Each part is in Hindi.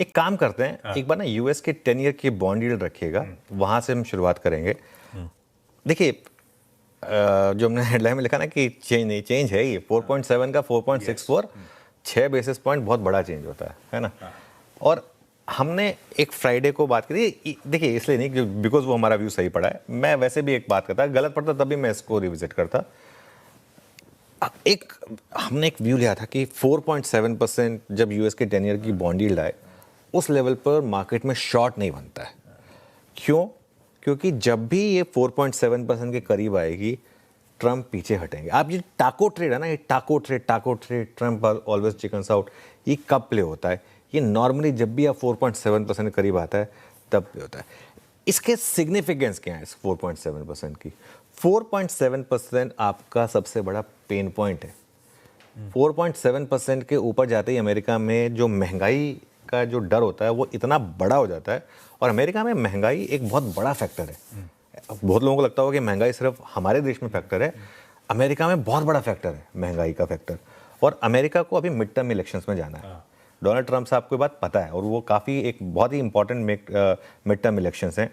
एक काम करते हैं, एक बार ना यूएस के 10 ईयर की बॉन्ड यील्ड रखिएगा, वहां से हम शुरुआत करेंगे। देखिए जो हमने हेडलाइन में लिखा ना कि चेंज नहीं, चेंज है ये 4.7 का 4.64, 6 बेसिस पॉइंट बहुत बड़ा चेंज होता है ना। और हमने एक फ्राइडे को बात करी, देखिए इसलिए नहीं कि बिकॉज वो हमारा व्यू सही पड़ा है, मैं वैसे भी एक बात करता, गलत पड़ता तभी मैं इसको रिविजिट करता। हमने एक व्यू लिया था कि 4.7% जब यूएस के 10 ईयर की बॉन्ड यील्ड आए, उस लेवल पर मार्केट में शॉर्ट नहीं बनता है। क्यों? क्योंकि जब भी ये 4.7% के करीब आएगी, ट्रम्प पीछे हटेंगे। आप ये टाको ट्रेड है ना, ये टाको trade, Trump always chickens out, ये कब प्ले होता है? ये नॉर्मली जब भी आप 4.7% के करीब आता है तब प्ले होता है। इसके सिग्निफिकेंस क्या है इस 4.7% की? 4.7% आपका सबसे बड़ा पेन पॉइंट है। 4.7% के ऊपर जाते ही अमेरिका में जो महंगाई का जो डर होता है वो इतना बड़ा हो जाता है, और अमेरिका में महंगाई एक बहुत बड़ा फैक्टर है। बहुत लोगों को लगता होगा कि महंगाई सिर्फ हमारे देश में फैक्टर है, अमेरिका में बहुत बड़ा फैक्टर है महंगाई का फैक्टर। और अमेरिका को अभी मिड टर्म इलेक्शंस में जाना है। डोनाल्ड ट्रंप साहब को ये बात पता है, और वो काफ़ी एक बहुत ही इंपॉर्टेंट मिड टर्म इलेक्शंस हैं।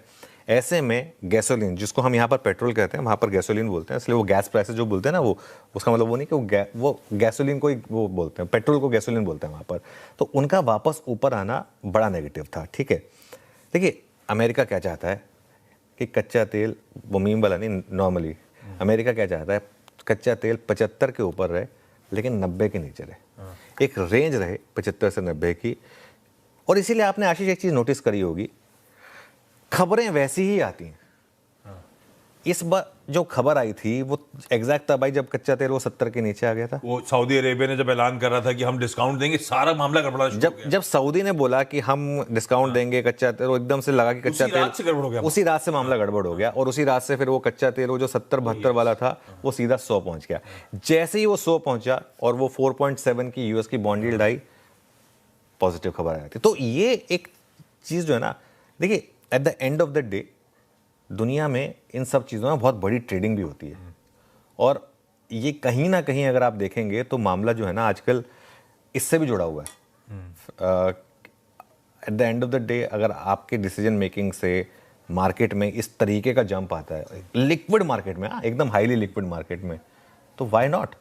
ऐसे में गैसोलीन, जिसको हम यहाँ पर पेट्रोल कहते हैं, वहाँ पर गैसोलीन बोलते हैं, इसलिए वो गैस प्राइसेस जो बोलते हैं ना, वो उसका मतलब वो नहीं कि वो गैसोलीन को ही वो बोलते हैं, पेट्रोल को गैसोलीन बोलते हैं वहाँ पर। तो उनका वापस ऊपर आना बड़ा नेगेटिव था, ठीक है। देखिए अमेरिका क्या चाहता है कि कच्चा तेल, वो मीम वाला नहीं, नॉर्मली अमेरिका क्या चाहता है, कच्चा तेल 75 के ऊपर रहे लेकिन 90 के नीचे रहे, एक रेंज रहे 75 से 90 की। और इसीलिए आपने आशीष एक चीज़ नोटिस करी होगी, खबरें वैसी ही आती हैं। इस बार जो खबर आई थी वो एग्जैक्ट तब आई जब कच्चा तेल वो 70 के नीचे आ गया था। वो सऊदी अरेबिया ने जब ऐलान कर रहा था कि हम डिस्काउंट देंगे, सारा मामला गड़बड़ा शुरू हो गया। जब सऊदी ने बोला कि हम डिस्काउंट देंगे कच्चा तेल, वो एकदम से लगा कि कच्चा तेल उसी रात से मामला गड़बड़ हो गया, और उसी रात से फिर वो कच्चा तेल वो जो 70-72 वाला था वो सीधा 100 पहुंच गया। जैसे ही वो 100 पहुंचा और वो 4.7 की यूएस की बॉन्ड यील्ड आई, पॉजिटिव खबर आई थी। तो ये एक चीज जो है ना, देखिए at the end of the day दुनिया में इन सब चीज़ों में बहुत बड़ी ट्रेडिंग भी होती है, और ये कहीं ना कहीं अगर आप देखेंगे तो मामला जो है ना आजकल इससे भी जुड़ा हुआ है। At the end of the day अगर आपके डिसीजन मेकिंग से मार्केट में इस तरीके का जंप आता है, लिक्विड मार्केट में, एकदम हाईली लिक्विड मार्केट में, तो वाई नॉट।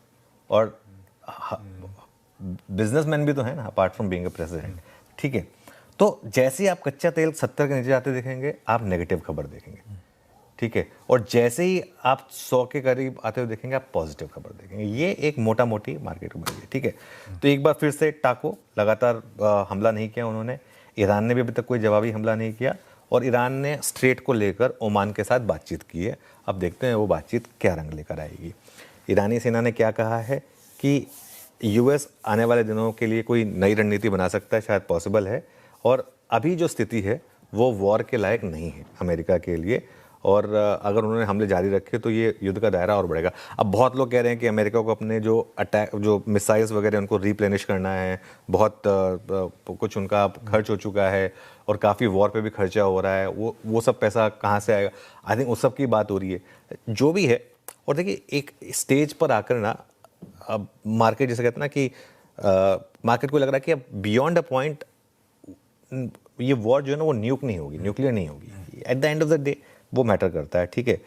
और बिजनेसमैन भी तो है ना, apart from being a president, ठीक है। तो जैसे ही आप कच्चा तेल 70 के नीचे जाते देखेंगे, आप नेगेटिव खबर देखेंगे, ठीक है। और जैसे ही आप 100 के करीब आते हुए देखेंगे, आप पॉजिटिव खबर देखेंगे। ये एक मोटा मोटी मार्केट में है, ठीक है। तो एक बार फिर से टाको लगातार हमला नहीं किया उन्होंने, ईरान ने भी अभी तक कोई जवाबी हमला नहीं किया, और ईरान ने स्ट्रेट को लेकर ओमान के साथ बातचीत की है। अब देखते हैं वो बातचीत क्या रंग लेकर आएगी। ईरानी सेना ने क्या कहा है कि यूएस आने वाले दिनों के लिए कोई नई रणनीति बना सकता है, शायद पॉसिबल है, और अभी जो स्थिति है वो वॉर के लायक नहीं है अमेरिका के लिए, और अगर उन्होंने हमले जारी रखे तो ये युद्ध का दायरा और बढ़ेगा। अब बहुत लोग कह रहे हैं कि अमेरिका को अपने जो अटैक, जो मिसाइल्स वगैरह उनको रिप्लेनिश करना है, बहुत कुछ उनका खर्च हो चुका है, और काफ़ी वॉर पे भी खर्चा हो रहा है, वो सब पैसा कहाँ से आएगा, आई थिंक उस सब की बात हो रही है, जो भी है। और देखिए एक स्टेज पर आकर ना, अब मार्केट जैसे कहते हैं ना कि मार्केट को लग रहा है कि अब बियॉन्ड अ पॉइंट ये वॉर जो है ना वो न्यूक्लियर नहीं होगी। At the end of the day वो मैटर करता है, ठीक है।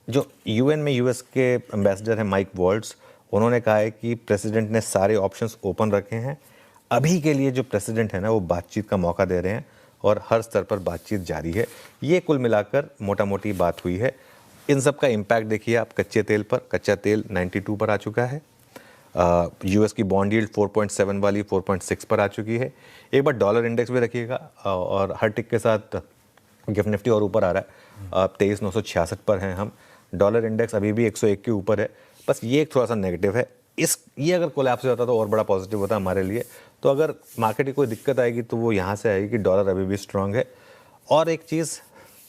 जो यूएन में यूएस के एम्बेसडर हैं माइक वॉल्ट्स, उन्होंने कहा है कि प्रेसिडेंट ने सारे ऑप्शंस ओपन रखे हैं। अभी के लिए जो प्रेसिडेंट है ना वो बातचीत का मौका दे रहे हैं, और हर स्तर पर बातचीत जारी है। ये कुल मिलाकर मोटा मोटी बात हुई है। इन सब का इम्पैक्ट देखिए आप कच्चे तेल पर, कच्चा तेल 92 पर आ चुका है, यूएस की बॉन्ड यील्ड 4.7 वाली 4.6 पर आ चुकी है। एक बार डॉलर इंडेक्स भी रखिएगा, और हर टिक के साथ गिफ्ट निफ्टी और ऊपर आ रहा है, 23,966 पर हैं हम। डॉलर इंडेक्स अभी भी 101 के ऊपर है। बस ये एक थोड़ा सा नेगेटिव है, ये अगर कोलैप्स हो जाता तो और बड़ा पॉजिटिव होता हमारे लिए। तो अगर मार्केट की कोई दिक्कत आएगी तो वो यहाँ से आएगी कि डॉलर अभी भी स्ट्रांग है। और एक चीज़,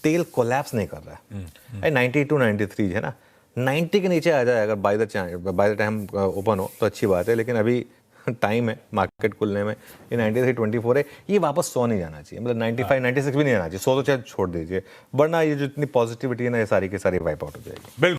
तेल कोलैप्स नहीं कर रहा है। 92 93 है ना, 90 के नीचे आ जाए अगर बाय द टाइम ओपन हो तो अच्छी बात है, लेकिन अभी टाइम है मार्केट खुलने में। ये 93-24 है, ये वापस 100 नहीं जाना चाहिए, मतलब 95-96 भी नहीं जाना चाहिए। 100 तो चाहे छोड़ दीजिए, वरना ये जो इतनी पॉजिटिविटी है ना, ये सारी की सारी वाइप आउट हो जाएगी।